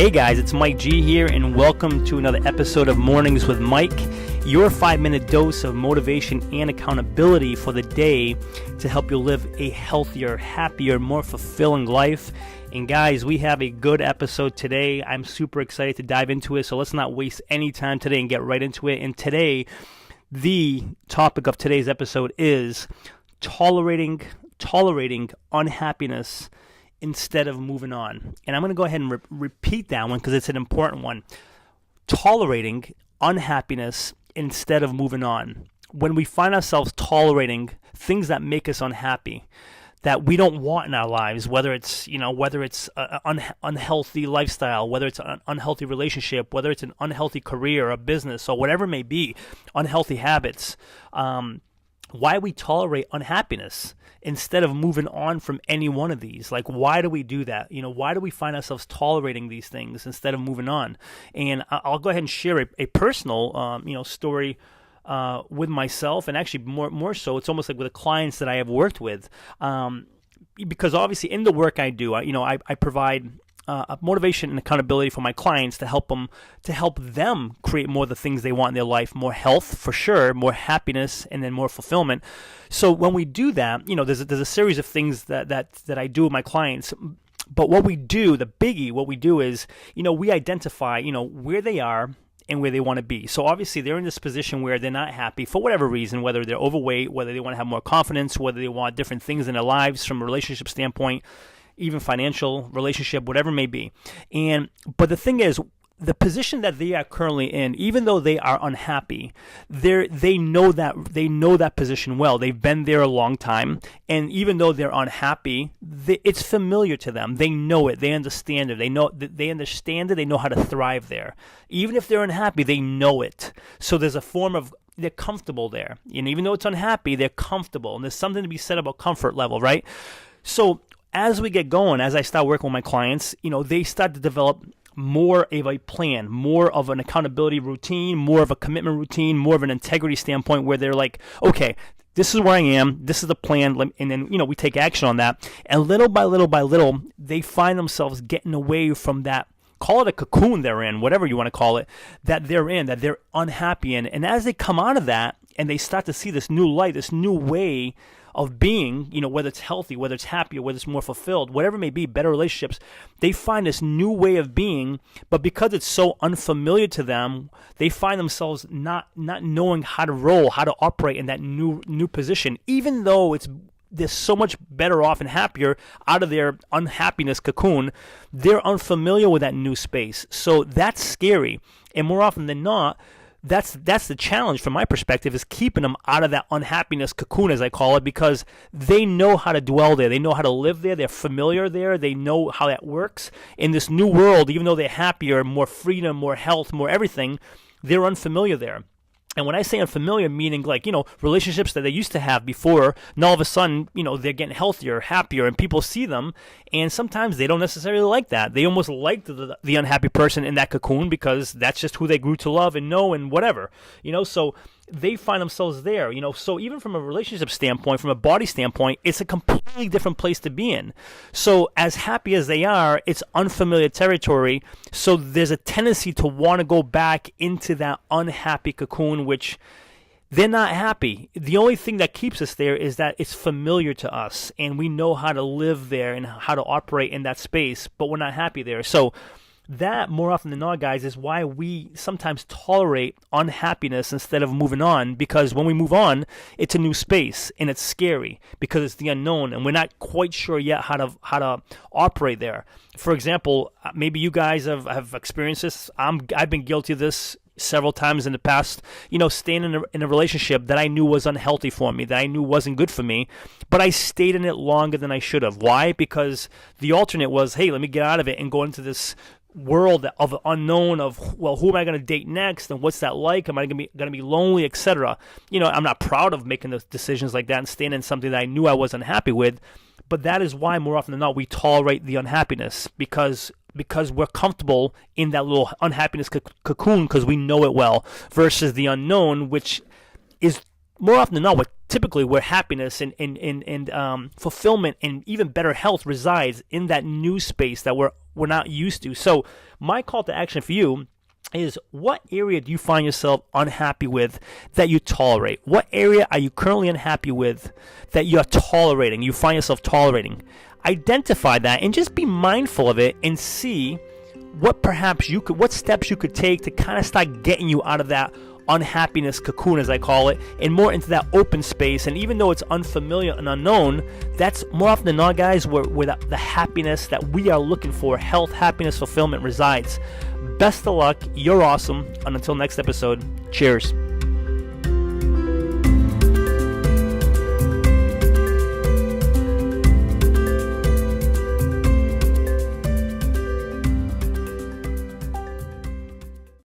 Hey guys, it's Mike G here, and welcome to another episode of Mornings with Mike, your 5-minute dose of motivation and accountability for the day to help you live a healthier, happier, more fulfilling life. And guys, we have a good episode today. I'm super excited to dive into it, so let's not waste any time today and get right into it. And today, the topic of today's episode is tolerating unhappiness instead of moving on. And I'm going to go ahead and repeat that one because it's an important one. Tolerating unhappiness instead of moving on. When we find ourselves tolerating things that make us unhappy, that we don't want in our lives, whether it's an unhealthy lifestyle, whether it's an unhealthy relationship, whether it's an unhealthy career or business or whatever it may be, unhealthy habits, why we tolerate unhappiness instead of moving on from any one of these. Like, why do we do that? Why do we find ourselves tolerating these things instead of moving on? And I'll go ahead and share a personal, story with myself, and actually more so, it's almost like with the clients that I have worked with, because obviously in the work I do, I provide motivation and accountability for my clients to help them create more of the things they want in their life, more health for sure, more happiness, and then more fulfillment. So when we do that, there's a series of things that I do with my clients. But what we do is, we identify, where they are and where they want to be. So obviously they're in this position where they're not happy for whatever reason, whether they're overweight, whether they want to have more confidence, whether they want different things in their lives from a relationship standpoint, even financial, relationship, whatever it may be. But the thing is, the position that they are currently in, even though they are unhappy, they know that position well. They've been there a long time, and even though they're unhappy, it's familiar to them. They know it. They understand it. They understand it. They know how to thrive there. Even if they're unhappy, they know it. So there's a form of they're comfortable there. Even though it's unhappy, they're comfortable, and there's something to be said about comfort level, right? So as we get going, as I start working with my clients, they start to develop more of a plan, more of an accountability routine, more of a commitment routine, more of an integrity standpoint where they're like, okay, this is where I am, this is the plan, and then, we take action on that. And little by little, they find themselves getting away from that, call it a cocoon they're in, whatever you want to call it, that they're unhappy in. And as they come out of that and they start to see this new light, this new way of being, whether it's healthy, whether it's happier, whether it's more fulfilled, whatever it may be, better relationships, they find this new way of being, but because it's so unfamiliar to them, they find themselves not knowing how to roll, how to operate in that new position, even though they're so much better off and happier out of their unhappiness cocoon. They're unfamiliar with that new space. So that's scary. And more often than not, that's the challenge from my perspective, is keeping them out of that unhappiness cocoon, as I call it, because they know how to dwell there. They know how to live there. They're familiar there. They know how that works. In this new world, even though they're happier, more freedom, more health, more everything, they're unfamiliar there. And when I say unfamiliar, meaning like, relationships that they used to have before, and all of a sudden, they're getting healthier, happier, and people see them, and sometimes they don't necessarily like that. They almost like the unhappy person in that cocoon because that's just who they grew to love and know and whatever, so they find themselves there, so even from a relationship standpoint, from a body standpoint, it's a completely different place to be in. So as happy as they are, it's unfamiliar territory, so there's a tendency to want to go back into that unhappy cocoon, which they're not happy. The only thing that keeps us there is that it's familiar to us, and we know how to live there and how to operate in that space, but we're not happy there. So that, more often than not, guys, is why we sometimes tolerate unhappiness instead of moving on, because when we move on, it's a new space, and it's scary because it's the unknown, and we're not quite sure yet how to operate there. For example, maybe you guys have experienced this. I've been guilty of this several times in the past, staying in a relationship that I knew was unhealthy for me, that I knew wasn't good for me, but I stayed in it longer than I should have. Why? Because the alternate was, hey, let me get out of it and go into this world of unknown of, well, who am I going to date next, and what's that like? Am I going to be lonely, etc.? I'm not proud of making those decisions like that and staying in something that I knew I wasn't happy with, but that is why more often than not we tolerate the unhappiness, because we're comfortable in that little unhappiness cocoon because we know it well, versus the unknown, which is more often than not typically where happiness and fulfillment and even better health resides, in that new space that we're we're not used to. So my call to action for you is, what area do you find yourself unhappy with that you tolerate? What area are you currently unhappy with that you're tolerating, you find yourself tolerating? Identify that and just be mindful of it and see what steps you could take to kind of start getting you out of that unhappiness cocoon, as I call it, and more into that open space. And even though it's unfamiliar and unknown, that's more often than not, guys, where the happiness that we are looking for, health, happiness, fulfillment resides. Best of luck. You're awesome. And until next episode, cheers.